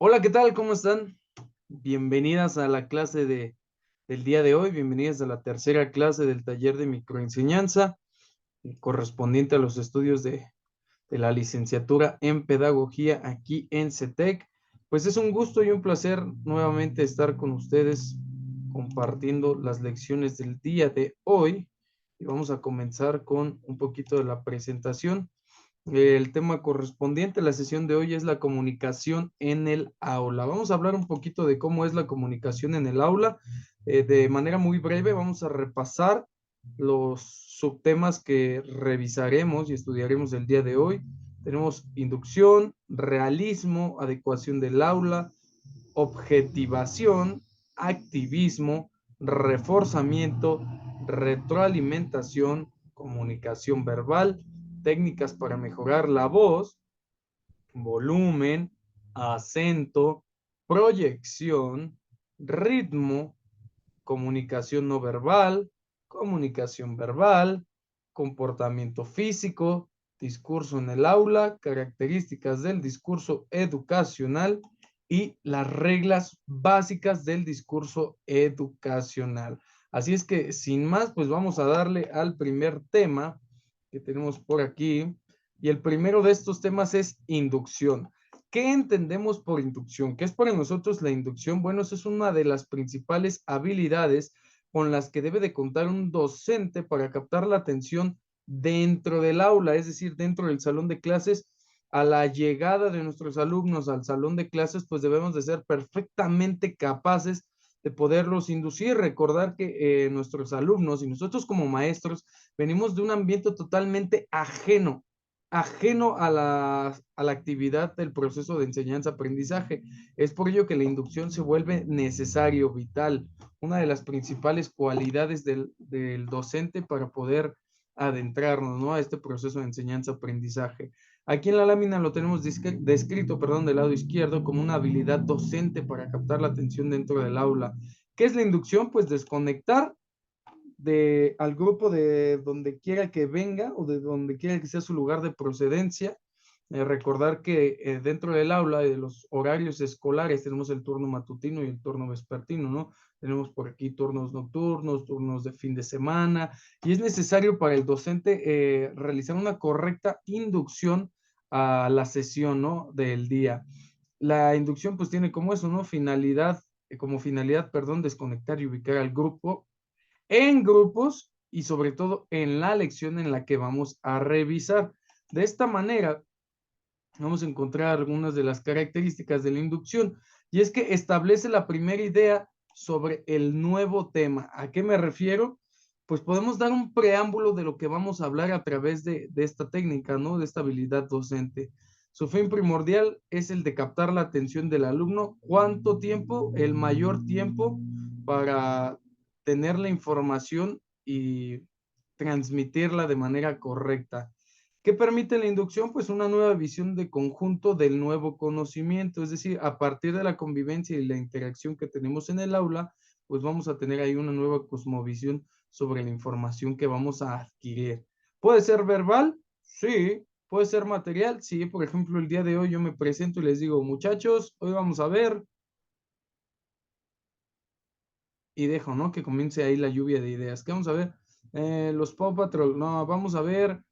Hola, ¿qué tal? ¿Cómo están? Bienvenidas a la clase del día de hoy, bienvenidas a la tercera clase del taller de microenseñanza, correspondiente a los estudios de la licenciatura en pedagogía aquí en CETEC. Pues es un gusto y un placer nuevamente estar con ustedes compartiendo las lecciones del día de hoy. Y vamos a comenzar con un poquito de la presentación. El tema correspondiente a la sesión de hoy es la comunicación en el aula. Vamos a hablar un poquito de cómo es la comunicación en el aula. De manera muy breve vamos a repasar los subtemas que revisaremos y estudiaremos el día de hoy. Tenemos inducción, realismo, adecuación del aula, objetivación, activismo, reforzamiento, retroalimentación, comunicación verbal, técnicas para mejorar la voz, volumen, acento, proyección, ritmo, comunicación no verbal, comunicación verbal, comportamiento físico, discurso en el aula, características del discurso educacional y las reglas básicas del discurso educacional. Así es que sin más, pues vamos a darle al primer tema que tenemos por aquí. Y el primero de estos temas es inducción. ¿Qué entendemos por inducción? ¿Qué es para nosotros la inducción? Bueno, esa es una de las principales habilidades con las que debe de contar un docente para captar la atención dentro del aula, es decir, dentro del salón de clases. A la llegada de nuestros alumnos al salón de clases, pues debemos de ser perfectamente capaces de poderlos inducir. Recordar que nuestros alumnos y nosotros como maestros venimos de un ambiente totalmente ajeno a la actividad del proceso de enseñanza-aprendizaje. Es por ello que la inducción se vuelve necesario, vital, una de las principales cualidades del docente para poder adentrarnos, ¿no?, a este proceso de enseñanza-aprendizaje. Aquí en la lámina lo tenemos descrito, perdón, del lado izquierdo como una habilidad docente para captar la atención dentro del aula. ¿Qué es la inducción? Pues desconectar al grupo de donde quiera que venga o de donde quiera que sea su lugar de procedencia. Recordar que dentro del aula de los horarios escolares tenemos el turno matutino y el turno vespertino, ¿no? Tenemos por aquí turnos nocturnos, turnos de fin de semana, y es necesario para el docente realizar una correcta inducción a la sesión, ¿no?, del día. La inducción pues tiene como eso, ¿no? Como finalidad, perdón, desconectar y ubicar al grupo en grupos y sobre todo en la lección en la que vamos a revisar. De esta manera, vamos a encontrar algunas de las características de la inducción, y es que establece la primera idea sobre el nuevo tema. ¿A qué me refiero? Pues podemos dar un preámbulo de lo que vamos a hablar a través de esta técnica, ¿no?, de esta habilidad docente. Su fin primordial es el de captar la atención del alumno. ¿Cuánto tiempo? El mayor tiempo para tener la información y transmitirla de manera correcta. ¿Qué permite la inducción? Pues una nueva visión de conjunto del nuevo conocimiento, es decir, a partir de la convivencia y la interacción que tenemos en el aula, pues vamos a tener ahí una nueva cosmovisión sobre la información que vamos a adquirir. ¿Puede ser verbal? Sí. ¿Puede ser material? Sí. Por ejemplo, el día de hoy yo me presento y les digo, muchachos, hoy vamos a ver, y dejo, ¿no?, que comience ahí la lluvia de ideas. ¿Qué vamos a ver? Los Paw Patrol. No, vamos a ver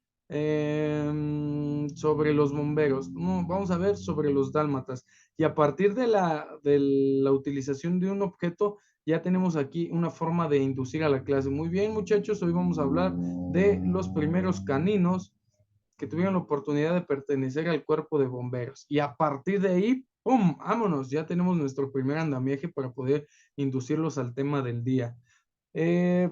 sobre los bomberos. No, vamos a ver sobre los dálmatas. Y a partir de la utilización de un objeto, ya tenemos aquí una forma de inducir a la clase. Muy bien, muchachos, hoy vamos a hablar de los primeros caninos que tuvieron la oportunidad de pertenecer al cuerpo de bomberos. Y a partir de ahí, ¡pum!, vámonos, ya tenemos nuestro primer andamiaje para poder inducirlos al tema del día. Eh,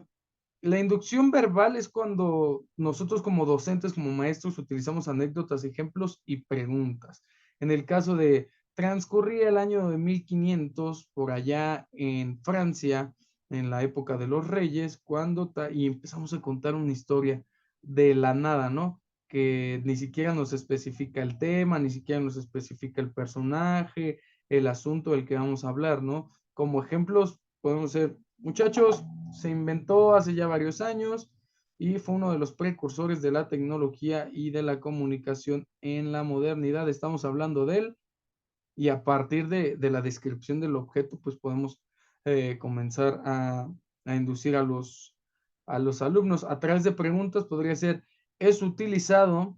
la inducción verbal es cuando nosotros como docentes, como maestros, utilizamos anécdotas, ejemplos y preguntas. En el caso de transcurría el año de 1500 por allá en Francia, en la época de los reyes, y empezamos a contar una historia de la nada, ¿no? Que ni siquiera nos especifica el tema, ni siquiera nos especifica el personaje, el asunto del que vamos a hablar, ¿no? Como ejemplos podemos ser, muchachos, se inventó hace ya varios años y fue uno de los precursores de la tecnología y de la comunicación en la modernidad. Estamos hablando del y a partir de la descripción del objeto, pues podemos comenzar a inducir a los alumnos. A través de preguntas podría ser, es utilizado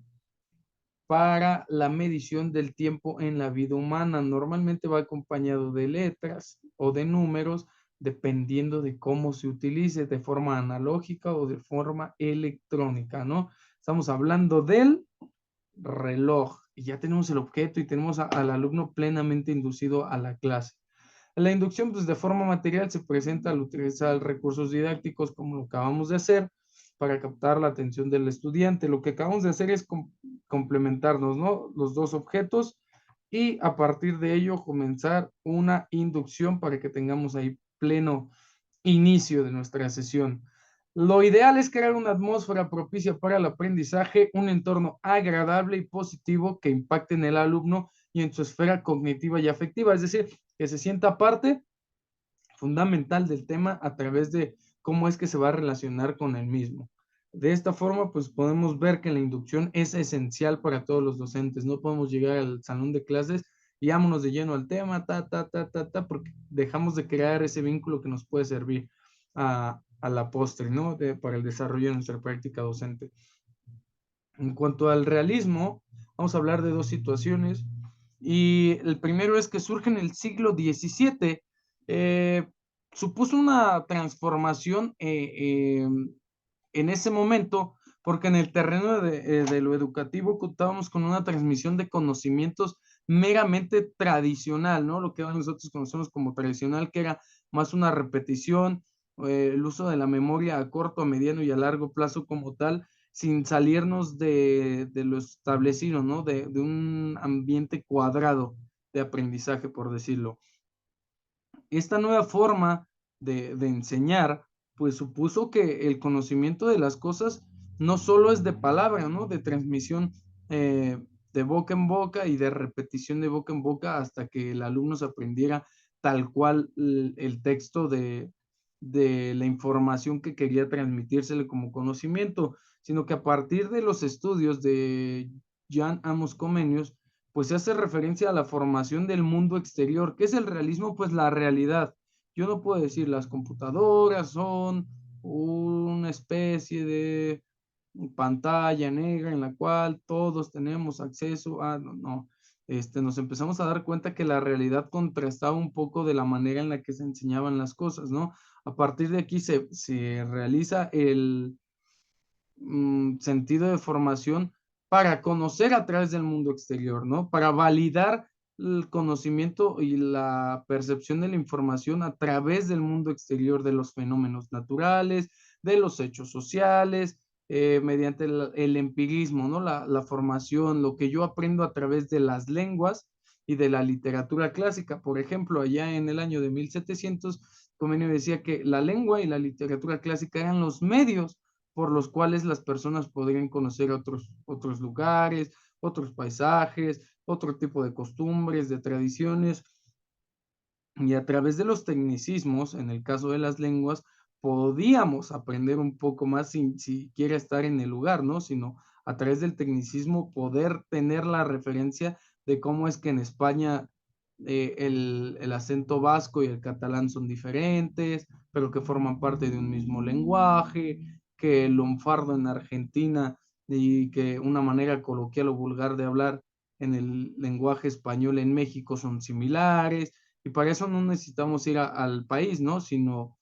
para la medición del tiempo en la vida humana. Normalmente va acompañado de letras o de números, dependiendo de cómo se utilice, de forma analógica o de forma electrónica, ¿no? Estamos hablando del reloj y ya tenemos el objeto y tenemos al alumno plenamente inducido a la clase. La inducción, pues de forma material, se presenta al utilizar recursos didácticos como lo acabamos de hacer para captar la atención del estudiante. Lo que acabamos de hacer es complementarnos, ¿no? Los dos objetos y a partir de ello comenzar una inducción para que tengamos ahí pleno inicio de nuestra sesión. Lo ideal es crear una atmósfera propicia para el aprendizaje, un entorno agradable y positivo que impacte en el alumno y en su esfera cognitiva y afectiva, es decir, que se sienta parte fundamental del tema a través de cómo es que se va a relacionar con el mismo. De esta forma, pues podemos ver que la inducción es esencial para todos los docentes. No podemos llegar al salón de clases y vámonos de lleno al tema, porque dejamos de crear ese vínculo que nos puede servir a la postre, ¿no? Para el desarrollo de nuestra práctica docente. En cuanto al realismo, vamos a hablar de dos situaciones. Y el primero es que surge en el siglo XVII. Supuso una transformación en ese momento, porque en el terreno de lo educativo contábamos con una transmisión de conocimientos meramente tradicional, ¿no? Lo que nosotros conocemos como tradicional, que era más una repetición, el uso de la memoria a corto, a mediano y a largo plazo como tal, sin salirnos de lo establecido, ¿no? De un ambiente cuadrado de aprendizaje, por decirlo. Esta nueva forma de enseñar, pues supuso que el conocimiento de las cosas no solo es de palabra, ¿no? De transmisión de boca en boca y de repetición de boca en boca hasta que el alumno se aprendiera tal cual el texto de la información que quería transmitírsele como conocimiento, sino que a partir de los estudios de Jan Amos Comenius, pues se hace referencia a la formación del mundo exterior. ¿Qué es el realismo? Pues la realidad. Yo no puedo decir las computadoras son una especie de pantalla negra en la cual todos tenemos acceso a, no, no. Nos empezamos a dar cuenta que la realidad contrastaba un poco de la manera en la que se enseñaban las cosas, ¿no? A partir de aquí se realiza el sentido de formación para conocer a través del mundo exterior, ¿no? Para validar el conocimiento y la percepción de la información a través del mundo exterior, de los fenómenos naturales, de los hechos sociales, mediante el empirismo, ¿no? La formación, lo que yo aprendo a través de las lenguas y de la literatura clásica. Por ejemplo, allá en el año de 1700, Comenio decía que la lengua y la literatura clásica eran los medios por los cuales las personas podrían conocer otros lugares, otros paisajes, otro tipo de costumbres, de tradiciones, y a través de los tecnicismos, en el caso de las lenguas, podíamos aprender un poco más sin siquiera estar en el lugar, ¿no? Sino a través del tecnicismo poder tener la referencia de cómo es que en España el acento vasco y el catalán son diferentes, pero que forman parte de un mismo lenguaje, que el lunfardo en Argentina y que una manera coloquial o vulgar de hablar en el lenguaje español en México son similares, y para eso no necesitamos ir al país, ¿no? Sino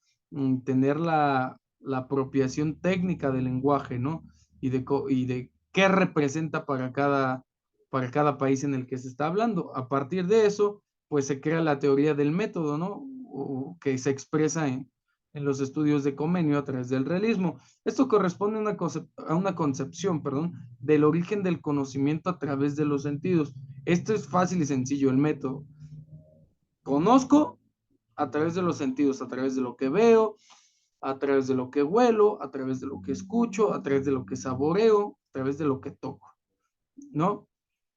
tener la apropiación técnica del lenguaje, ¿no? Y de qué representa para cada país en el que se está hablando. A partir de eso, pues se crea la teoría del método, ¿no? O que se expresa en los estudios de Comenio a través del realismo. Esto corresponde a una concepción, perdón, del origen del conocimiento a través de los sentidos. Esto es fácil y sencillo, el método. Conozco a través de los sentidos, a través de lo que veo, a través de lo que huelo, a través de lo que escucho, a través de lo que saboreo, a través de lo que toco, ¿no?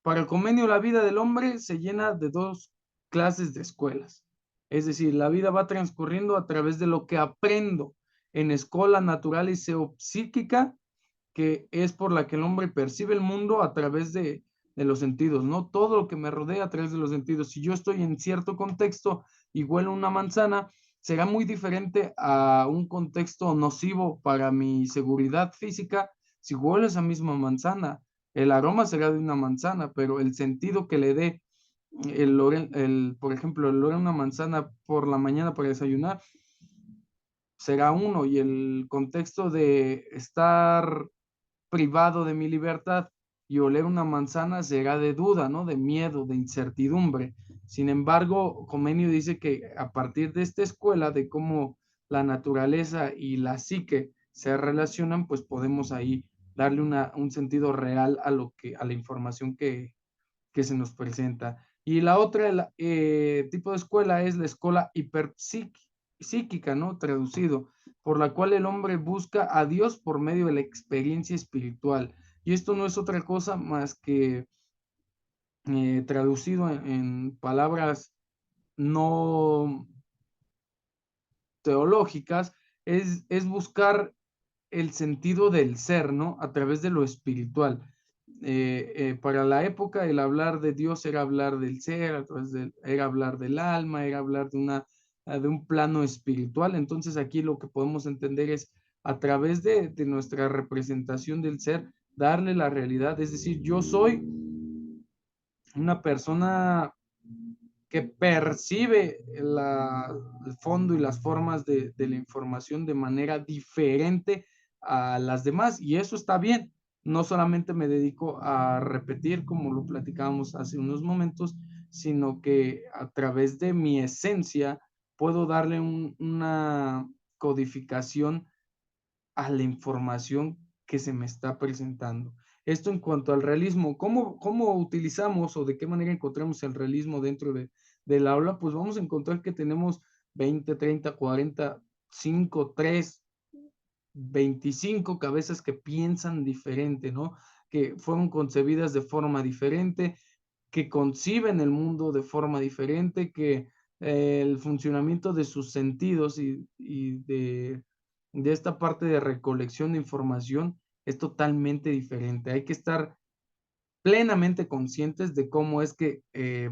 Para el Comenio, la vida del hombre se llena de dos clases de escuelas. Es decir, la vida va transcurriendo a través de lo que aprendo en escuela natural y psíquica, que es por la que el hombre percibe el mundo a través de los sentidos, ¿no? Todo lo que me rodea a través de los sentidos. Si yo estoy en cierto contexto y huelo una manzana, será muy diferente a un contexto nocivo para mi seguridad física si huelo esa misma manzana. El aroma será de una manzana, pero el sentido que le dé por ejemplo, el olor a una manzana por la mañana para desayunar será uno, y el contexto de estar privado de mi libertad y oler una manzana será de duda, ¿no? De miedo, de incertidumbre. Sin embargo, Comenio dice que a partir de esta escuela, de cómo la naturaleza y la psique se relacionan, pues podemos ahí darle un sentido real a la información que se nos presenta. Y la otra tipo de escuela es la escuela hiperpsíquica, ¿no? Traducido, por la cual el hombre busca a Dios por medio de la experiencia espiritual. Y esto no es otra cosa más que traducido en palabras no teológicas, es buscar el sentido del ser, ¿no? A través de lo espiritual. Para la época, el hablar de Dios era hablar del ser, era hablar del alma, era hablar de un plano espiritual. Entonces aquí lo que podemos entender es a través de nuestra representación del ser, darle la realidad. Es decir, yo soy una persona que percibe el fondo y las formas de la información de manera diferente a las demás, y eso está bien. No solamente me dedico a repetir como lo platicábamos hace unos momentos, sino que a través de mi esencia puedo darle una codificación a la información que se me está presentando. Esto en cuanto al realismo. ¿Cómo utilizamos o de qué manera encontramos el realismo dentro del aula? Pues vamos a encontrar que tenemos 20, 30, 40, 5, 3, 25 cabezas que piensan diferente, ¿no? Que fueron concebidas de forma diferente, que conciben el mundo de forma diferente, que el funcionamiento de sus sentidos y de esta parte de recolección de información es totalmente diferente. Hay que estar plenamente conscientes de cómo es que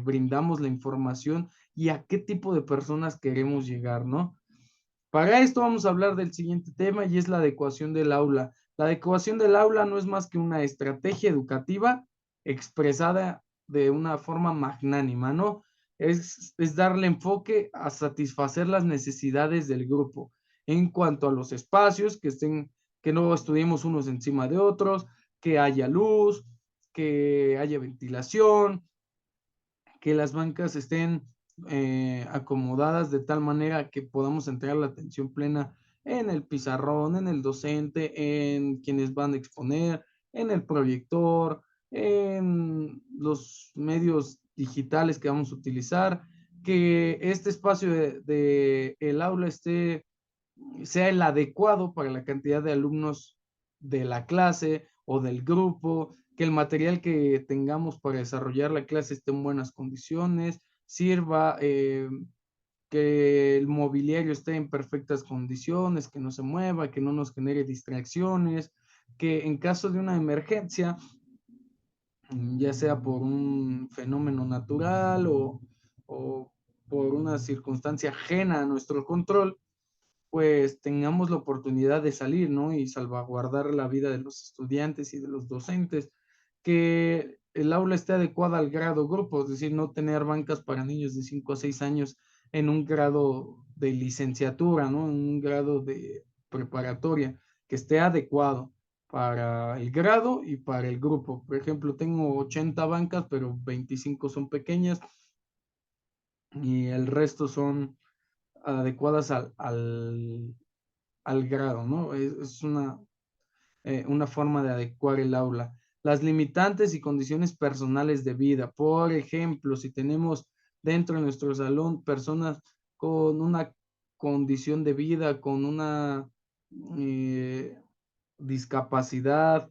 brindamos la información y a qué tipo de personas queremos llegar, ¿no? Para esto vamos a hablar del siguiente tema, y es la adecuación del aula. La adecuación del aula no es más que una estrategia educativa expresada de una forma magnánima, ¿no? Es darle enfoque a satisfacer las necesidades del grupo en cuanto a los espacios, que no estudiemos unos encima de otros, que haya luz, que haya ventilación, que las bancas estén acomodadas de tal manera que podamos entregar la atención plena en el pizarrón, en el docente, en quienes van a exponer, en el proyector, en los medios digitales que vamos a utilizar, que este espacio de el aula sea el adecuado para la cantidad de alumnos de la clase o del grupo, que el material que tengamos para desarrollar la clase esté en buenas condiciones, sirva, que el mobiliario esté en perfectas condiciones, que no se mueva, que no nos genere distracciones, que en caso de una emergencia, ya sea por un fenómeno natural o por una circunstancia ajena a nuestro control, pues tengamos la oportunidad de salir, ¿no? Y salvaguardar la vida de los estudiantes y de los docentes, que el aula esté adecuada al grado grupo, es decir, no tener bancas para niños de 5 a 6 años en un grado de licenciatura, ¿no? En un grado de preparatoria, que esté adecuado para el grado y para el grupo. Por ejemplo, tengo 80 bancas, pero 25 son pequeñas y el resto son adecuadas al grado, ¿no? Es una forma de adecuar el aula. Las limitantes y condiciones personales de vida. Por ejemplo, si tenemos dentro de nuestro salón personas con una condición de vida, con una eh, discapacidad,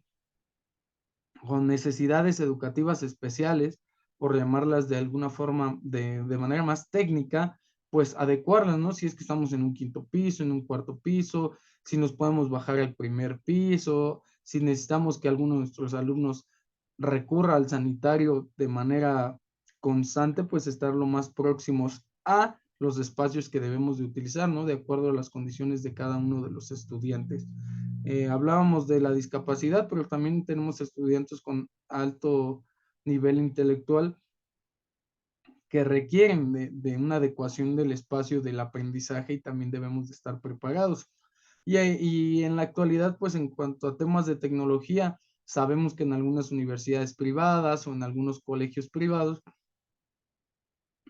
con necesidades educativas especiales, por llamarlas de alguna forma, de manera más técnica, pues adecuarlas, ¿no? Si es que estamos en un quinto piso, en un cuarto piso, si nos podemos bajar al primer piso, si necesitamos que alguno de nuestros alumnos recurra al sanitario de manera constante, pues estar lo más próximos a los espacios que debemos de utilizar, ¿no? De acuerdo a las condiciones de cada uno de los estudiantes. Hablábamos de la discapacidad, pero también tenemos estudiantes con alto nivel intelectual que requieren de una adecuación del espacio del aprendizaje y también debemos de estar preparados. Y en la actualidad, pues en cuanto a temas de tecnología, sabemos que en algunas universidades privadas o en algunos colegios privados,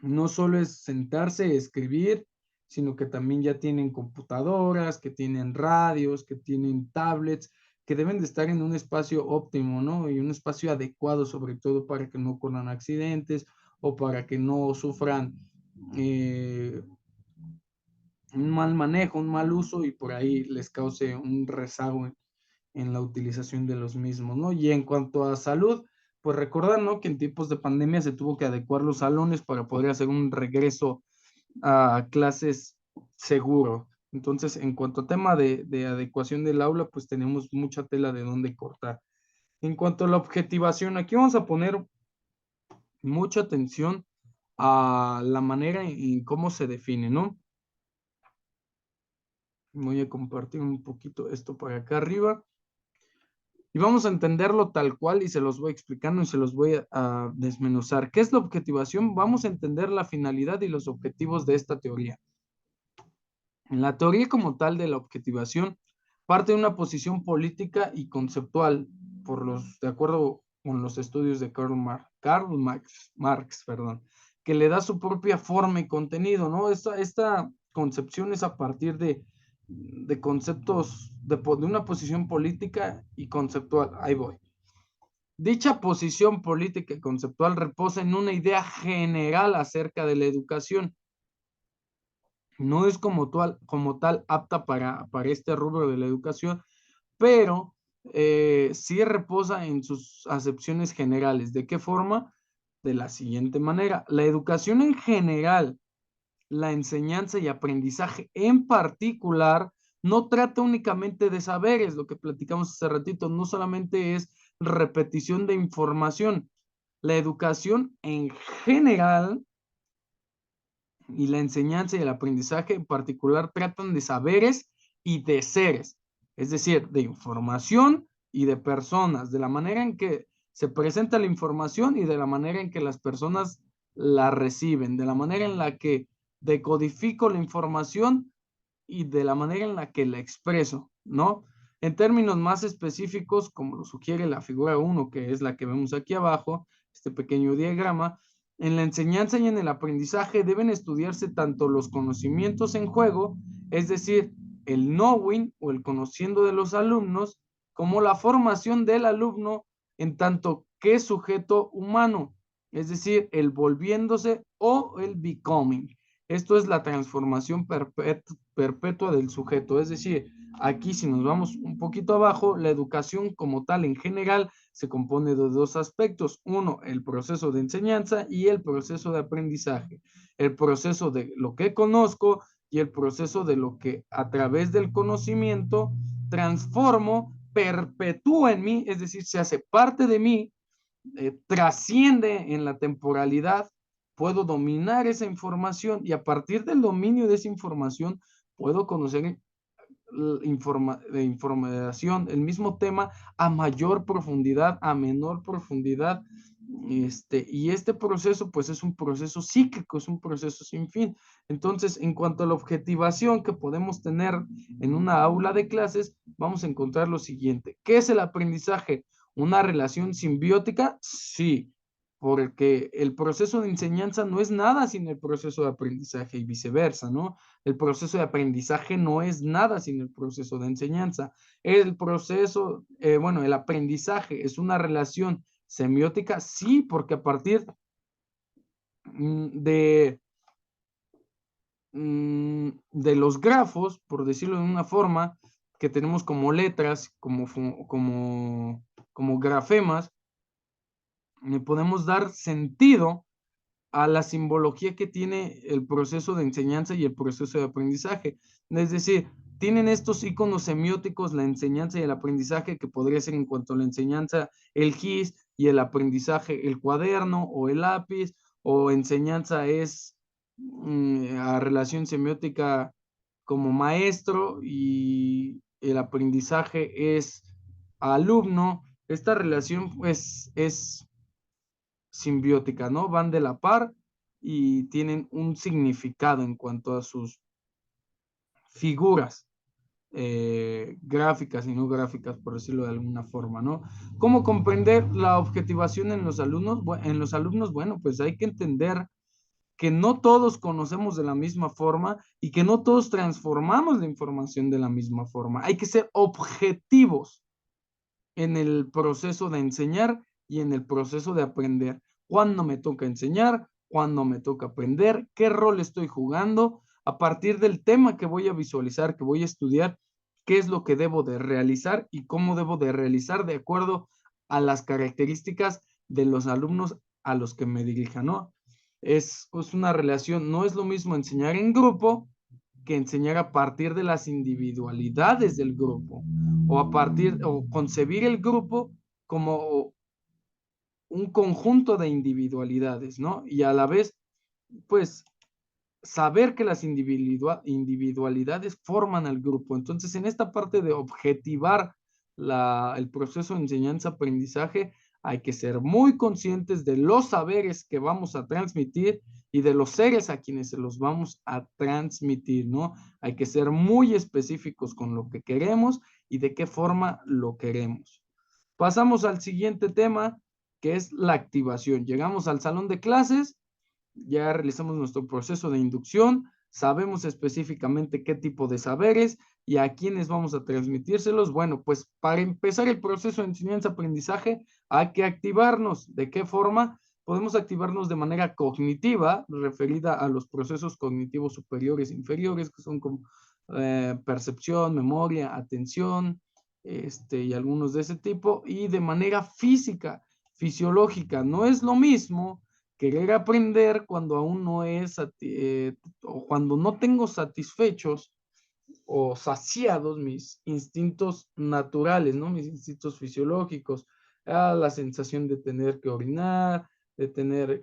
no solo es sentarse y escribir, sino que también ya tienen computadoras, que tienen radios, que tienen tablets, que deben de estar en un espacio óptimo, ¿no? Y un espacio adecuado, sobre todo para que no ocurran accidentes o para que no sufran un mal manejo, un mal uso y por ahí les cause un rezago en la utilización de los mismos, ¿no? Y en cuanto a salud, pues recordar, ¿no? Que en tiempos de pandemia se tuvo que adecuar los salones para poder hacer un regreso a clases seguro. Entonces, en cuanto a tema de adecuación del aula, pues tenemos mucha tela de dónde cortar. En cuanto a la objetivación, aquí vamos a poner mucha atención a la manera en cómo se define, ¿no? Voy a compartir un poquito esto por acá arriba. Y vamos a entenderlo tal cual y se los voy explicando y se los voy a desmenuzar. ¿Qué es la objetivación? Vamos a entender la finalidad y los objetivos de esta teoría. En la teoría como tal de la objetivación parte de una posición política y conceptual de acuerdo con los estudios de Marx, perdón, que le da su propia forma y contenido, ¿no? Esta concepción es a partir de conceptos, de una posición política y conceptual. Ahí voy. Dicha posición política y conceptual reposa en una idea general acerca de la educación. No es como tal apta para este rubro de la educación, pero sí reposa en sus acepciones generales. ¿De qué forma? De la siguiente manera. La educación en general, la enseñanza y aprendizaje en particular, no trata únicamente de saberes, lo que platicamos hace ratito, no solamente es repetición de información. La educación en general y la enseñanza y el aprendizaje en particular tratan de saberes y de seres, es decir, de información y de personas, de la manera en que se presenta la información y de la manera en que las personas la reciben, de la manera en la que decodifico la información y de la manera en la que la expreso, ¿no? En términos más específicos, como lo sugiere la figura 1, que es la que vemos aquí abajo, este pequeño diagrama, en la enseñanza y en el aprendizaje deben estudiarse tanto los conocimientos en juego, es decir, el knowing o el conociendo de los alumnos, como la formación del alumno en tanto que sujeto humano, es decir, el volviéndose o el becoming. Esto es la transformación perpetua del sujeto, es decir, aquí si nos vamos un poquito abajo, la educación como tal en general se compone de dos aspectos. Uno, el proceso de enseñanza y el proceso de aprendizaje. El proceso de lo que conozco y el proceso de lo que a través del conocimiento transformo, perpetúa en mí, es decir, se hace parte de mí, trasciende en la temporalidad, puedo dominar esa información y a partir del dominio de esa información puedo conocer información, el mismo tema a mayor profundidad, a menor profundidad. Y este proceso, pues es un proceso cíclico, es un proceso sin fin. Entonces, en cuanto a la objetivación que podemos tener en una aula de clases, vamos a encontrar lo siguiente. ¿Qué es el aprendizaje? ¿Una relación simbiótica? Sí, porque el proceso de enseñanza no es nada sin el proceso de aprendizaje y viceversa, ¿no? El proceso de aprendizaje no es nada sin el proceso de enseñanza. El proceso, bueno, el aprendizaje es una relación semiótica, sí, porque a partir de, de los grafos, por decirlo de una forma, que tenemos como letras, como grafemas, podemos dar sentido a la simbología que tiene el proceso de enseñanza y el proceso de aprendizaje. Es decir, tienen estos iconos semióticos, la enseñanza y el aprendizaje, que podría ser en cuanto a la enseñanza, el GIS, y el aprendizaje, el cuaderno o el lápiz, o enseñanza es a relación semiótica como maestro y el aprendizaje es alumno. Esta relación pues es simbiótica, ¿no? Van de la par y tienen un significado en cuanto a sus figuras gráficas y no gráficas, por decirlo de alguna forma, ¿no? ¿Cómo comprender la objetivación en los alumnos? En los alumnos, bueno, pues hay que entender que no todos conocemos de la misma forma y que no todos transformamos la información de la misma forma. Hay que ser objetivos en el proceso de enseñar y en el proceso de aprender. ¿Cuándo me toca enseñar? ¿Cuándo me toca aprender? ¿Qué rol estoy jugando? A partir del tema que voy a visualizar, que voy a estudiar, qué es lo que debo de realizar y cómo debo de realizar de acuerdo a las características de los alumnos a los que me dirijan, ¿no? Es una relación, no es lo mismo enseñar en grupo que enseñar a partir de las individualidades del grupo o a partir o concebir el grupo como un conjunto de individualidades, ¿no? Y a la vez, pues, saber que las individualidades forman al grupo. Entonces, en esta parte de objetivar el proceso de enseñanza-aprendizaje, hay que ser muy conscientes de los saberes que vamos a transmitir y de los seres a quienes se los vamos a transmitir, ¿no? Hay que ser muy específicos con lo que queremos y de qué forma lo queremos. Pasamos al siguiente tema, que es la activación. Llegamos al salón de clases, ya realizamos nuestro proceso de inducción, sabemos específicamente qué tipo de saberes y a quiénes vamos a transmitírselos. Bueno, pues para empezar el proceso de enseñanza-aprendizaje hay que activarnos. ¿De qué forma? Podemos activarnos de manera cognitiva, referida a los procesos cognitivos superiores e inferiores, que son como percepción, memoria, atención, y algunos de ese tipo, y de manera física, fisiológica. No es lo mismo querer aprender cuando aún no es, o cuando no tengo satisfechos o saciados mis instintos naturales, ¿no? Mis instintos fisiológicos, la sensación de tener que orinar, de tener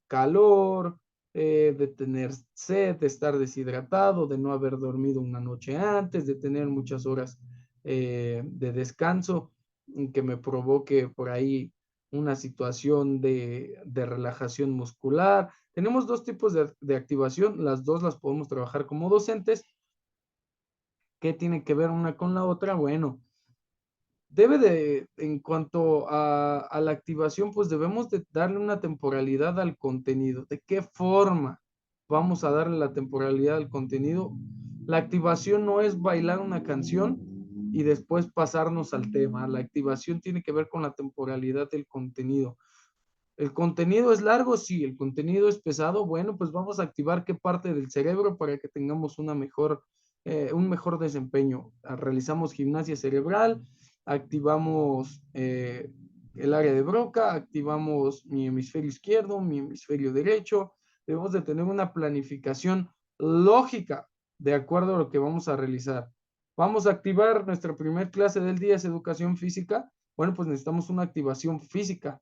calor, de tener sed, de estar deshidratado, de no haber dormido una noche antes, de tener muchas horas de descanso que me provoque por ahí una situación de relajación muscular. Tenemos dos tipos de activación, las dos las podemos trabajar como docentes. ¿Qué tiene que ver una con la otra? Bueno, en cuanto a la activación, pues debemos de darle una temporalidad al contenido. ¿De qué forma vamos a darle la temporalidad al contenido? La activación no es bailar una canción y después pasarnos al tema. La activación tiene que ver con la temporalidad del contenido. ¿El contenido es largo? Sí. ¿El contenido es pesado? Bueno, pues vamos a activar qué parte del cerebro para que tengamos un mejor desempeño. Realizamos gimnasia cerebral, activamos el área de Broca, activamos mi hemisferio izquierdo, mi hemisferio derecho. Debemos de tener una planificación lógica de acuerdo a lo que vamos a realizar. Vamos a activar nuestra primera clase del día, es educación física. Bueno, pues necesitamos una activación física,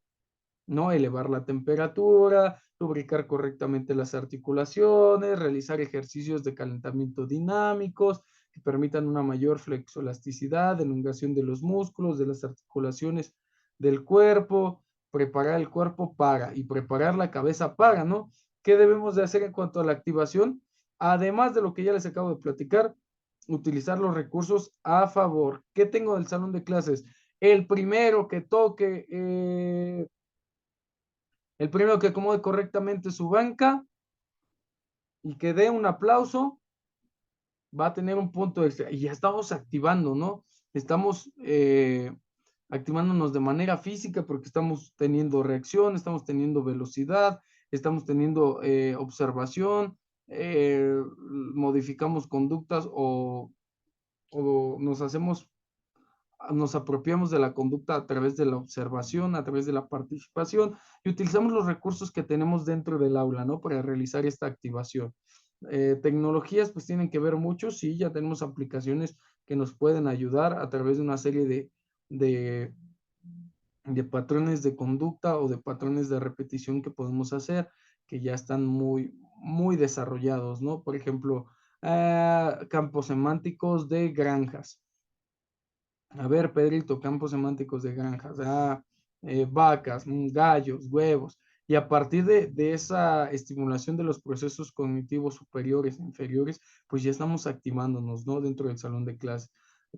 ¿no? Elevar la temperatura, lubricar correctamente las articulaciones, realizar ejercicios de calentamiento dinámicos que permitan una mayor flexoelasticidad, elongación de los músculos, de las articulaciones del cuerpo, preparar el cuerpo para y preparar la cabeza para, ¿no? ¿Qué debemos de hacer en cuanto a la activación? Además de lo que ya les acabo de platicar, utilizar los recursos a favor. ¿Qué tengo del salón de clases? El primero que toque el primero que acomode correctamente su banca y que dé un aplauso va a tener un punto extra. Y ya estamos activando, ¿no? Estamos activándonos de manera física porque estamos teniendo reacción, estamos teniendo velocidad, estamos teniendo observación, modificamos conductas o nos apropiamos de la conducta a través de la observación, a través de la participación y utilizamos los recursos que tenemos dentro del aula, ¿no? Para realizar esta activación. Tecnologías pues tienen que ver mucho, sí, ya tenemos aplicaciones que nos pueden ayudar a través de una serie de de patrones de conducta o de patrones de repetición que podemos hacer, que ya están muy desarrollados, ¿no? Por ejemplo, campos semánticos de granjas. A ver, Pedrito, campos semánticos de granjas, vacas, gallos, huevos. Y a partir de esa estimulación de los procesos cognitivos superiores e inferiores, pues ya estamos activándonos, ¿no? Dentro del salón de clase.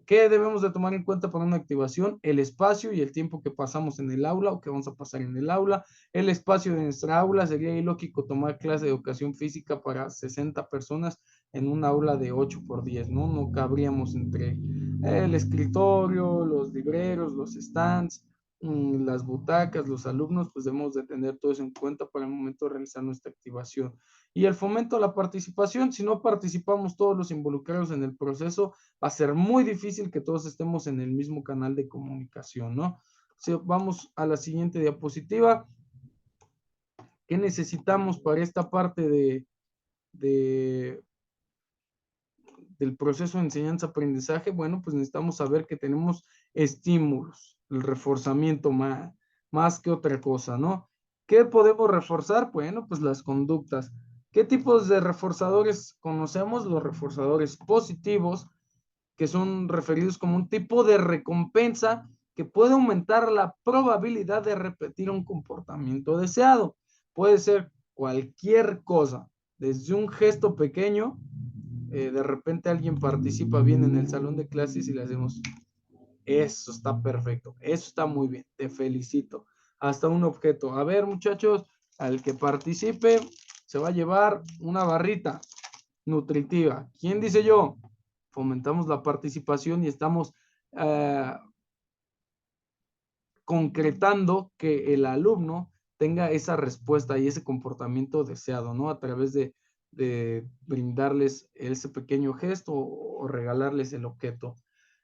¿Qué debemos de tomar en cuenta para una activación? El espacio y el tiempo que pasamos en el aula o que vamos a pasar en el aula. El espacio de nuestra aula, sería ilógico tomar clase de educación física para 60 personas en un aula de 8 por 10, ¿no? No cabríamos entre el escritorio, los libreros, los stands, las butacas, los alumnos, pues debemos de tener todo eso en cuenta para el momento de realizar nuestra activación. Y el fomento a la participación, si no participamos todos los involucrados en el proceso, va a ser muy difícil que todos estemos en el mismo canal de comunicación, ¿no? Si vamos a la siguiente diapositiva. ¿Qué necesitamos para esta parte de del proceso de enseñanza-aprendizaje? Bueno, pues necesitamos saber que tenemos estímulos, el reforzamiento más que otra cosa, ¿no? ¿Qué podemos reforzar? Bueno, pues las conductas. ¿Qué tipos de reforzadores conocemos? Los reforzadores positivos, que son referidos como un tipo de recompensa que puede aumentar la probabilidad de repetir un comportamiento deseado. Puede ser cualquier cosa, desde un gesto pequeño, de repente alguien participa bien en el salón de clases y le hacemos, eso está perfecto, eso está muy bien, te felicito. Hasta un objeto. A ver, muchachos, al que participe se va a llevar una barrita nutritiva. ¿Quién dice yo? Fomentamos la participación y estamos concretando que el alumno tenga esa respuesta y ese comportamiento deseado, ¿no? A través de brindarles ese pequeño gesto o regalarles el objeto.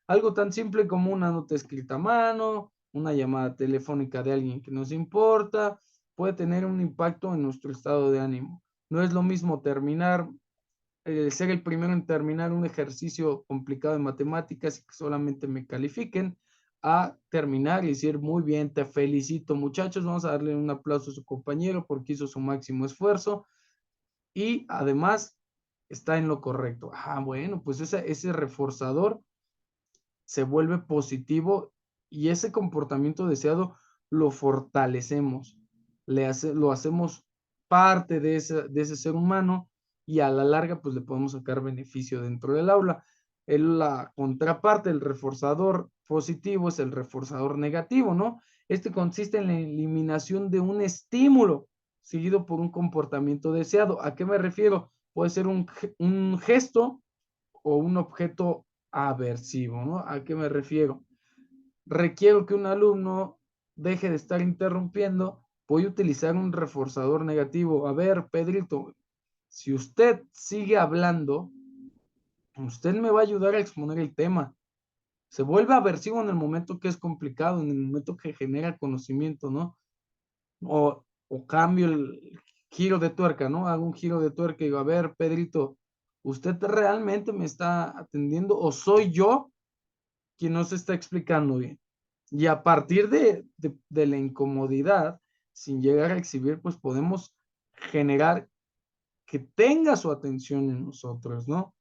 Algo tan simple como una nota escrita a mano, una llamada telefónica de alguien que nos importa, puede tener un impacto en nuestro estado de ánimo. No es lo mismo terminar, ser el primero en terminar un ejercicio complicado de matemáticas y que solamente me califiquen, a terminar y decir, muy bien, te felicito muchachos, vamos a darle un aplauso a su compañero porque hizo su máximo esfuerzo y además está en lo correcto. Bueno, pues ese reforzador se vuelve positivo y ese comportamiento deseado lo fortalecemos, lo hacemos parte de ese ser humano y a la larga pues le podemos sacar beneficio dentro del aula. La contraparte, el reforzador positivo es el reforzador negativo, ¿no? Este consiste en la eliminación de un estímulo seguido por un comportamiento deseado. ¿A qué me refiero? Puede ser un gesto o un objeto aversivo, ¿no? ¿A qué me refiero? Requiero que un alumno deje de estar interrumpiendo, voy a utilizar un reforzador negativo. A ver, Pedrito, si usted sigue hablando, usted me va a ayudar a exponer el tema. Se vuelve aversivo en el momento que es complicado, en el momento que genera conocimiento, ¿no? O cambio el giro de tuerca, ¿no? Hago un giro de tuerca y digo, a ver, Pedrito, ¿usted realmente me está atendiendo o soy yo quien no se está explicando bien? Y a partir de la incomodidad, sin llegar a exhibir, pues podemos generar que tenga su atención en nosotros, ¿no?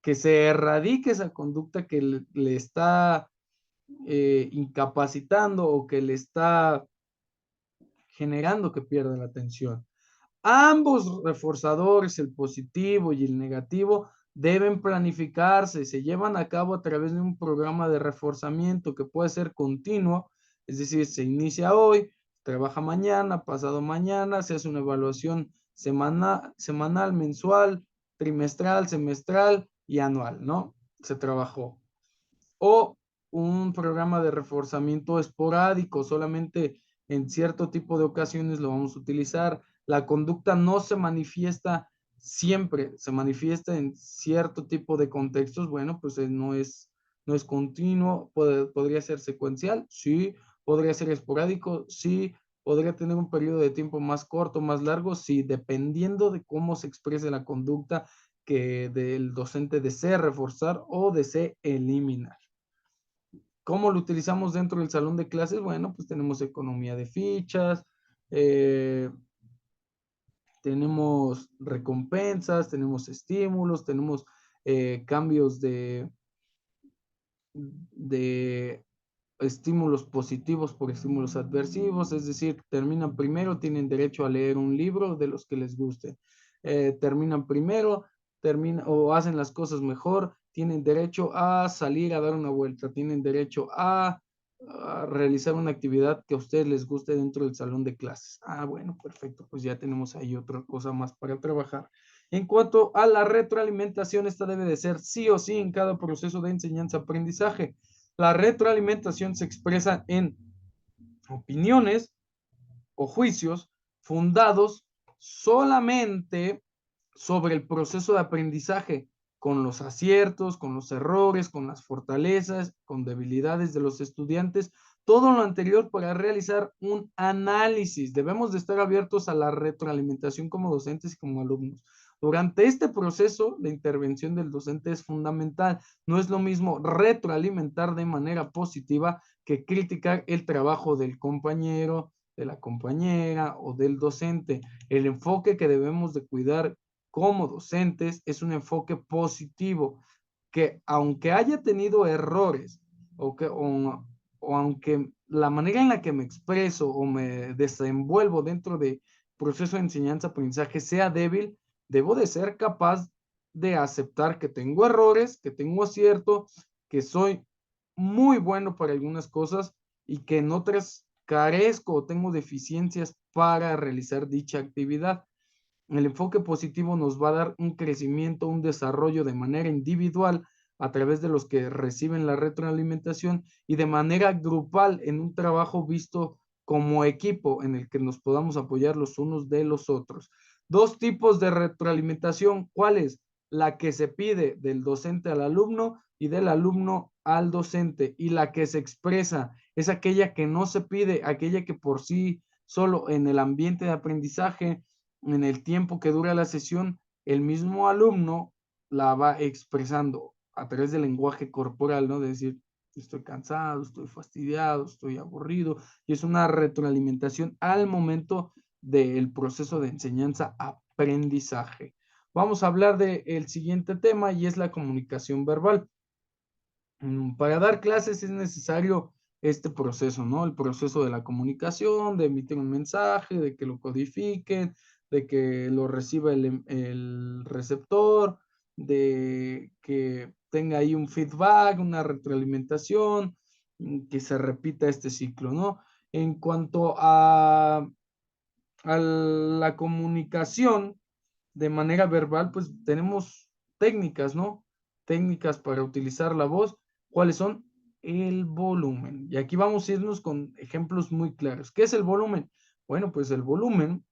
Que se erradique esa conducta que le está incapacitando o que le está generando que pierda la atención. Ambos reforzadores, el positivo y el negativo, deben planificarse, se llevan a cabo a través de un programa de reforzamiento que puede ser continuo, es decir, se inicia hoy, trabaja mañana, pasado mañana, se hace una evaluación semanal, mensual, trimestral, semestral y anual, ¿no? Se trabajó. O un programa de reforzamiento esporádico, solamente en cierto tipo de ocasiones lo vamos a utilizar. La conducta no se manifiesta siempre, se manifiesta en cierto tipo de contextos. Bueno, pues no es continuo, podría ser secuencial, sí, podría ser esporádico, sí, podría tener un periodo de tiempo más corto, más largo, sí, dependiendo de cómo se exprese la conducta que del docente desee reforzar o desee eliminar. ¿Cómo lo utilizamos dentro del salón de clases? Bueno, pues tenemos economía de fichas, tenemos recompensas, tenemos estímulos, tenemos cambios de estímulos positivos por estímulos adversivos, es decir, terminan primero, tienen derecho a leer un libro de los que les guste. Terminan primero, o hacen las cosas mejor, tienen derecho a salir a dar una vuelta, tienen derecho a realizar una actividad que a ustedes les guste dentro del salón de clases. Ah, bueno, perfecto, pues ya tenemos ahí otra cosa más para trabajar. En cuanto a la retroalimentación, esta debe de ser sí o sí en cada proceso de enseñanza-aprendizaje. La retroalimentación se expresa en opiniones o juicios fundados solamente sobre el proceso de aprendizaje, con los aciertos, con los errores, con las fortalezas, con debilidades de los estudiantes, todo lo anterior para realizar un análisis. Debemos de estar abiertos a la retroalimentación como docentes y como alumnos. Durante este proceso, la intervención del docente es fundamental. No es lo mismo retroalimentar de manera positiva que criticar el trabajo del compañero, de la compañera o del docente. El enfoque que debemos de cuidar como docentes es un enfoque positivo, que aunque haya tenido errores o aunque la manera en la que me expreso o me desenvuelvo dentro de proceso de enseñanza-aprendizaje sea débil, debo de ser capaz de aceptar que tengo errores, que tengo acierto, que soy muy bueno para algunas cosas y que en otras carezco o tengo deficiencias para realizar dicha actividad. El enfoque positivo nos va a dar un crecimiento, un desarrollo de manera individual a través de los que reciben la retroalimentación y de manera grupal en un trabajo visto como equipo en el que nos podamos apoyar los unos de los otros. Dos tipos de retroalimentación, ¿cuáles? La que se pide del docente al alumno y del alumno al docente, y la que se expresa es aquella que no se pide, aquella que por sí solo en el ambiente de aprendizaje, en el tiempo que dura la sesión, el mismo alumno la va expresando a través del lenguaje corporal, ¿no? De decir, estoy cansado, estoy fastidiado, estoy aburrido, y es una retroalimentación al momento del proceso de enseñanza-aprendizaje. Vamos a hablar del siguiente tema y es la comunicación verbal. Para dar clases es necesario este proceso, ¿no? El proceso de la comunicación, de emitir un mensaje, de que lo codifiquen, de que lo reciba el receptor, de que tenga ahí un feedback, una retroalimentación, que se repita este ciclo, ¿no? En cuanto a la comunicación de manera verbal, pues tenemos técnicas, ¿no? Técnicas para utilizar la voz. ¿Cuáles son? El volumen. Y aquí vamos a irnos con ejemplos muy claros. ¿Qué es el volumen? Bueno, pues el volumen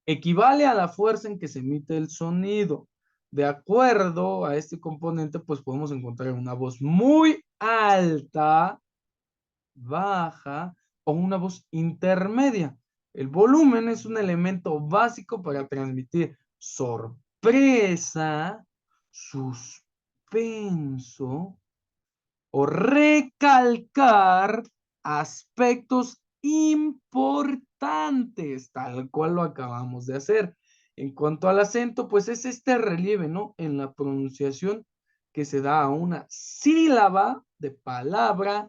equivale a la fuerza en que se emite el sonido. De acuerdo a este componente, pues podemos encontrar una voz muy alta, baja o una voz intermedia. El volumen es un elemento básico para transmitir sorpresa, suspenso o recalcar aspectos importantes, tal cual lo acabamos de hacer. En cuanto al acento, pues es este relieve, ¿no? En la pronunciación que se da a una sílaba de palabra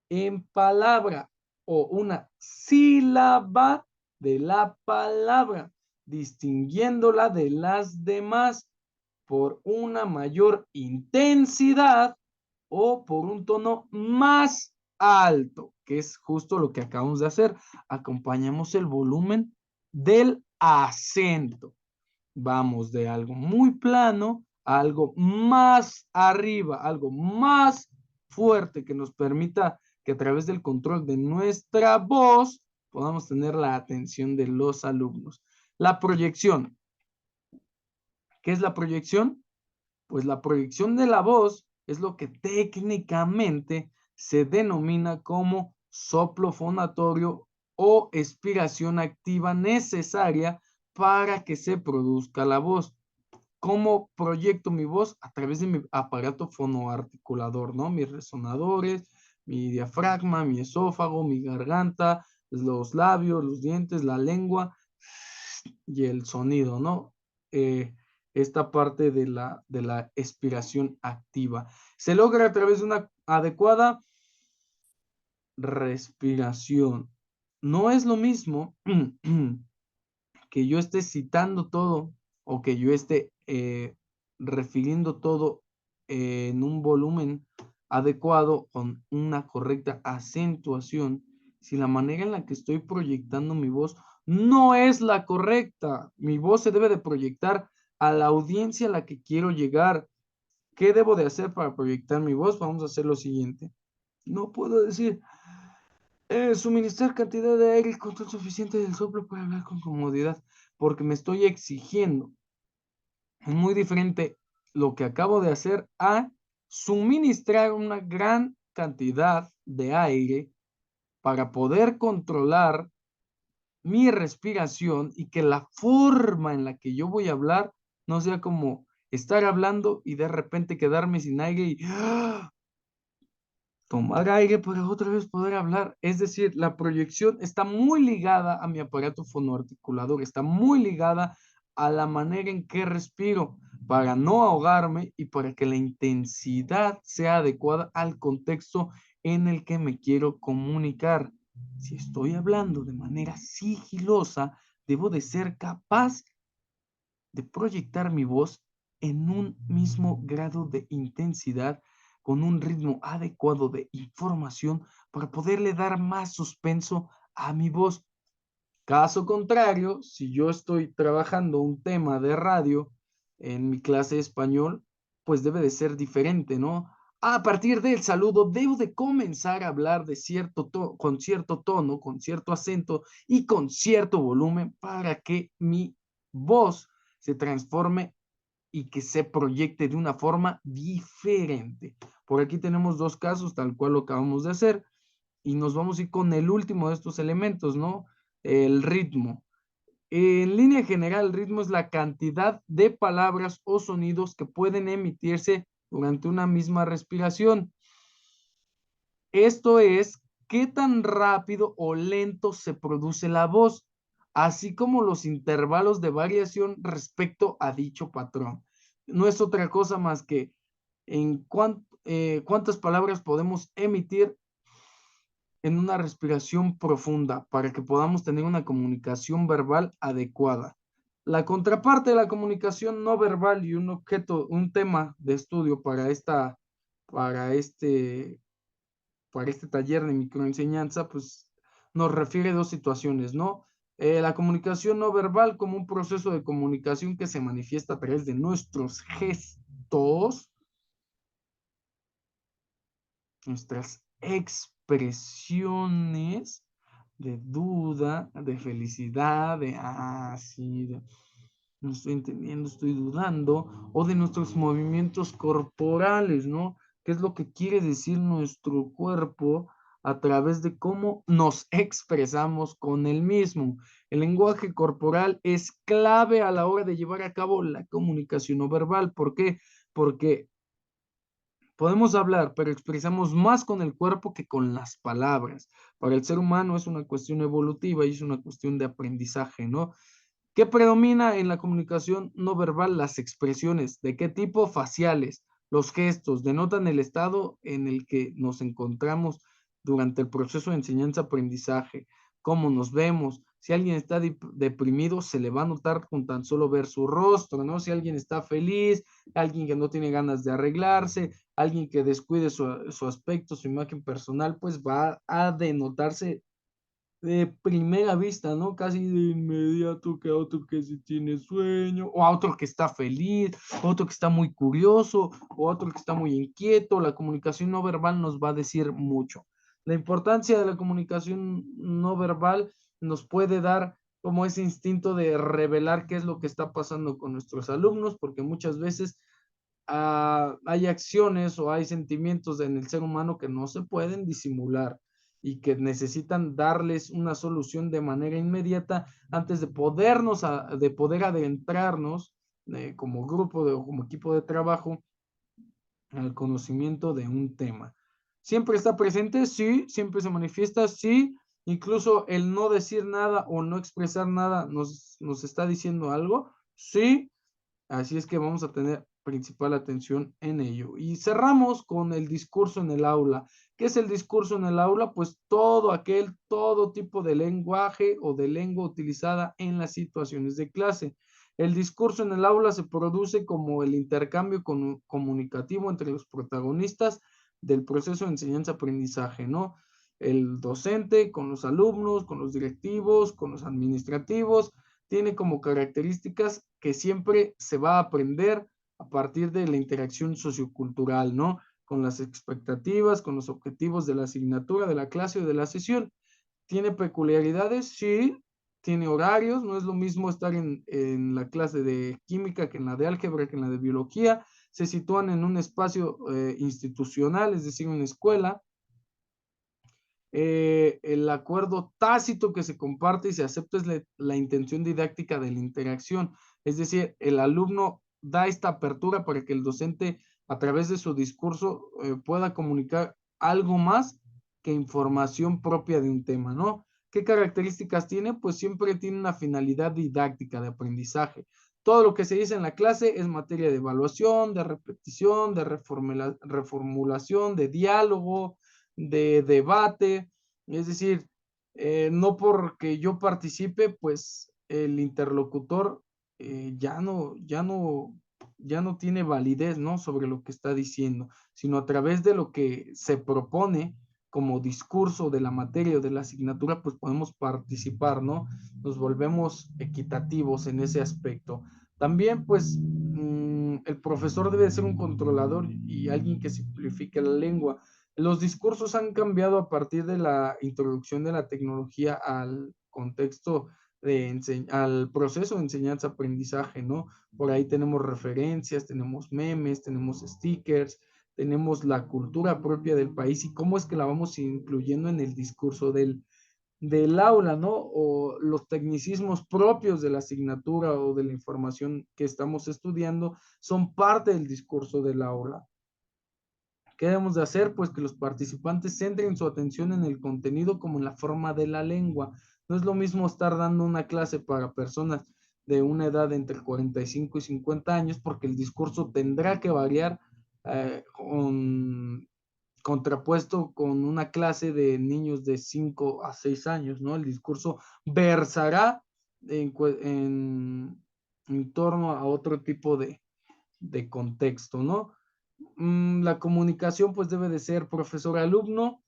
en palabra o una sílaba de la palabra, distinguiéndola de las demás por una mayor intensidad o por un tono más alto, que es justo lo que acabamos de hacer. Acompañamos el volumen del acento. Vamos de algo muy plano a algo más arriba, algo más fuerte que nos permita que a través del control de nuestra voz podamos tener la atención de los alumnos. La proyección. ¿Qué es la proyección? Pues la proyección de la voz es lo que técnicamente se denomina como soplo fonatorio o expiración activa necesaria para que se produzca la voz. ¿Cómo proyecto mi voz? A través de mi aparato fonoarticulador, ¿no? Mis resonadores, mi diafragma, mi esófago, mi garganta, los labios, los dientes, la lengua y el sonido, ¿no? Esta parte de la expiración activa. Se logra a través de una adecuada respiración. No es lo mismo que yo esté citando todo o que yo esté refiriendo todo en un volumen adecuado con una correcta acentuación, si la manera en la que estoy proyectando mi voz no es la correcta. Mi voz se debe de proyectar a la audiencia a la que quiero llegar. ¿Qué debo de hacer para proyectar mi voz? Vamos a hacer lo siguiente. No puedo decir, suministrar cantidad de aire y control suficiente del soplo para hablar con comodidad, porque me estoy exigiendo. Es muy diferente lo que acabo de hacer a suministrar una gran cantidad de aire para poder controlar mi respiración y que la forma en la que yo voy a hablar no sea como estar hablando y de repente quedarme sin aire y tomar aire para otra vez poder hablar. Es decir, la proyección está muy ligada a mi aparato fonoarticulador, está muy ligada a la manera en que respiro para no ahogarme y para que la intensidad sea adecuada al contexto en el que me quiero comunicar. Si estoy hablando de manera sigilosa, debo de ser capaz de proyectar mi voz en un mismo grado de intensidad, con un ritmo adecuado de información para poderle dar más suspenso a mi voz. Caso contrario, si yo estoy trabajando un tema de radio en mi clase de español, pues debe de ser diferente, ¿no? A partir del saludo debo de comenzar a hablar de con cierto tono, con cierto acento y con cierto volumen para que mi voz se transforme y que se proyecte de una forma diferente. Por aquí tenemos dos casos, tal cual lo acabamos de hacer, y nos vamos a ir con el último de estos elementos, ¿no? El ritmo. En línea general, el ritmo es la cantidad de palabras o sonidos que pueden emitirse durante una misma respiración. Esto es qué tan rápido o lento se produce la voz, así como los intervalos de variación respecto a dicho patrón. No es otra cosa más que cuántas palabras podemos emitir en una respiración profunda para que podamos tener una comunicación verbal adecuada. La contraparte de la comunicación no verbal y un objeto, un tema de estudio para este, para este taller de microenseñanza, pues nos refiere a dos situaciones, ¿no? La comunicación no verbal como un proceso de comunicación que se manifiesta a través de nuestros gestos, nuestras expresiones de duda, de felicidad, sí, no estoy entendiendo, estoy dudando, o de nuestros movimientos corporales, ¿no? ¿Qué es lo que quiere decir nuestro cuerpo a través de cómo nos expresamos con el mismo? El lenguaje corporal es clave a la hora de llevar a cabo la comunicación no verbal. ¿Por qué? Porque podemos hablar, pero expresamos más con el cuerpo que con las palabras. Para el ser humano es una cuestión evolutiva y es una cuestión de aprendizaje, ¿no? ¿Qué predomina en la comunicación no verbal? Las expresiones. ¿De qué tipo? Faciales. Los gestos denotan el estado en el que nos encontramos durante el proceso de enseñanza-aprendizaje. Cómo nos vemos. Si alguien está deprimido, se le va a notar con tan solo ver su rostro, ¿no? Si alguien está feliz, alguien que no tiene ganas de arreglarse, alguien que descuide su aspecto, su imagen personal, pues va a denotarse de primera vista, ¿no? Casi de inmediato que a otro que sí tiene sueño, o a otro que está feliz, otro que está muy curioso, o otro que está muy inquieto. La comunicación no verbal nos va a decir mucho. La importancia de la comunicación no verbal nos puede dar como ese instinto de revelar qué es lo que está pasando con nuestros alumnos, porque muchas veces hay acciones o hay sentimientos en el ser humano que no se pueden disimular y que necesitan darles una solución de manera inmediata antes de de poder adentrarnos como grupo o como equipo de trabajo al conocimiento de un tema. ¿Siempre está presente? Sí. ¿Siempre se manifiesta? Sí. Incluso el no decir nada o no expresar nada nos está diciendo algo. Sí. Así es que vamos a tener principal atención en ello. Y cerramos con el discurso en el aula. ¿Qué es el discurso en el aula? Pues todo tipo de lenguaje o de lengua utilizada en las situaciones de clase. El discurso en el aula se produce como el intercambio comunicativo entre los protagonistas del proceso de enseñanza-aprendizaje, ¿no? El docente con los alumnos, con los directivos, con los administrativos, tiene como características que siempre se va a aprender a partir de la interacción sociocultural, ¿no? Con las expectativas, con los objetivos de la asignatura, de la clase o de la sesión. ¿Tiene peculiaridades? Sí. ¿Tiene horarios? No es lo mismo estar en la clase de química que en la de álgebra, que en la de biología. Se sitúan en un espacio institucional, es decir, una escuela. El acuerdo tácito que se comparte y se acepta es la intención didáctica de la interacción. Es decir, el alumno da esta apertura para que el docente, a través de su discurso, pueda comunicar algo más que información propia de un tema, ¿no? ¿Qué características tiene? Pues siempre tiene una finalidad didáctica de aprendizaje. Todo lo que se dice en la clase es materia de evaluación, de repetición, de reformulación, de diálogo, de debate. Es decir, no porque yo participe, pues el interlocutor ya no tiene validez, ¿no? Sobre lo que está diciendo, sino a través de lo que se propone como discurso de la materia o de la asignatura, pues podemos participar, ¿no? Nos volvemos equitativos en ese aspecto. También, pues, el profesor debe ser un controlador y alguien que simplifique la lengua. Los discursos han cambiado a partir de la introducción de la tecnología al contexto al proceso de enseñanza-aprendizaje, ¿no? Por ahí tenemos referencias, tenemos memes, tenemos stickers, tenemos la cultura propia del país y cómo es que la vamos incluyendo en el discurso del aula, ¿no? O los tecnicismos propios de la asignatura o de la información que estamos estudiando son parte del discurso del aula. ¿Qué debemos de hacer? Pues que los participantes centren su atención en el contenido como en la forma de la lengua. No es lo mismo estar dando una clase para personas de una edad entre 45 y 50 años porque el discurso tendrá que variar contrapuesto con una clase de niños de 5 a 6 años, ¿no? El discurso versará en torno a otro tipo de contexto, ¿no? La comunicación pues debe de ser profesor-alumno,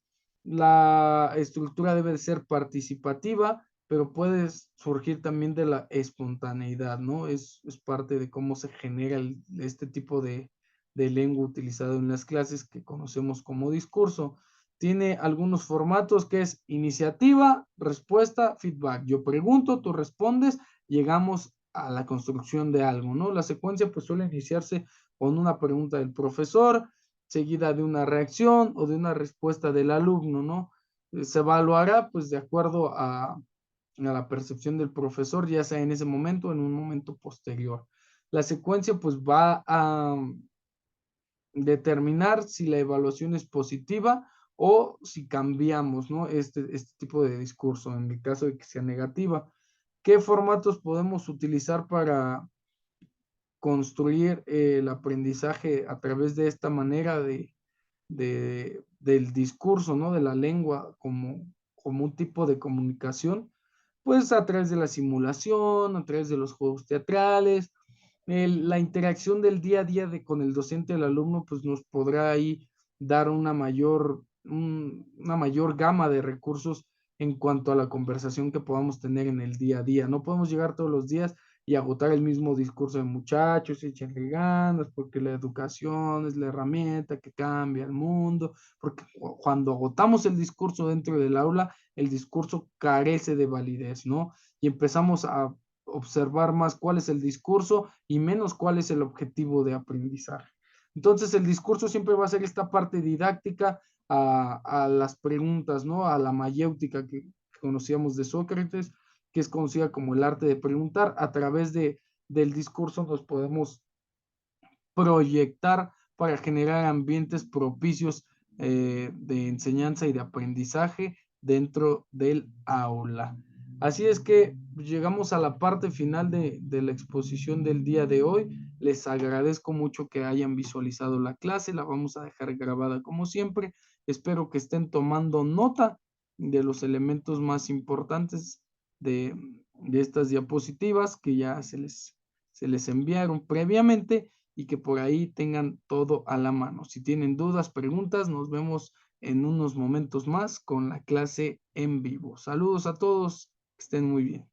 la estructura debe de ser participativa, pero puede surgir también de la espontaneidad, ¿no? Es parte de cómo se genera este tipo de lengua utilizada en las clases que conocemos como discurso. Tiene algunos formatos que es iniciativa, respuesta, feedback. Yo pregunto, tú respondes, llegamos a la construcción de algo, ¿no? La secuencia pues suele iniciarse con una pregunta del profesor, seguida de una reacción o de una respuesta del alumno, ¿no? Se evaluará pues de acuerdo a la percepción del profesor, ya sea en ese momento o en un momento posterior. La secuencia pues va a determinar si la evaluación es positiva o si cambiamos, ¿no? Este tipo de discurso, en el caso de que sea negativa. ¿Qué formatos podemos utilizar para construir el aprendizaje a través de esta manera del discurso, ¿no? De la lengua como un tipo de comunicación? Pues a través de la simulación, a través de los juegos teatrales, la interacción del día a día con el docente y el alumno, pues nos podrá ahí dar una mayor gama de recursos en cuanto a la conversación que podamos tener en el día a día. No podemos llegar todos los días y agotar el mismo discurso de muchachos, échenle ganas, porque la educación es la herramienta que cambia el mundo, porque cuando agotamos el discurso dentro del aula, el discurso carece de validez, ¿no? Y empezamos a observar más cuál es el discurso y menos cuál es el objetivo de aprendizaje. Entonces, el discurso siempre va a ser esta parte didáctica a las preguntas, ¿no? A la mayéutica que conocíamos de Sócrates, que es conocida como el arte de preguntar, a través del discurso nos podemos proyectar para generar ambientes propicios de enseñanza y de aprendizaje dentro del aula. Así es que llegamos a la parte final de la exposición del día de hoy. Les agradezco mucho que hayan visualizado la clase, la vamos a dejar grabada como siempre. Espero que estén tomando nota de los elementos más importantes de estas diapositivas que ya se les enviaron previamente y que por ahí tengan todo a la mano. Si tienen dudas, preguntas, nos vemos en unos momentos más con la clase en vivo. Saludos a todos, que estén muy bien.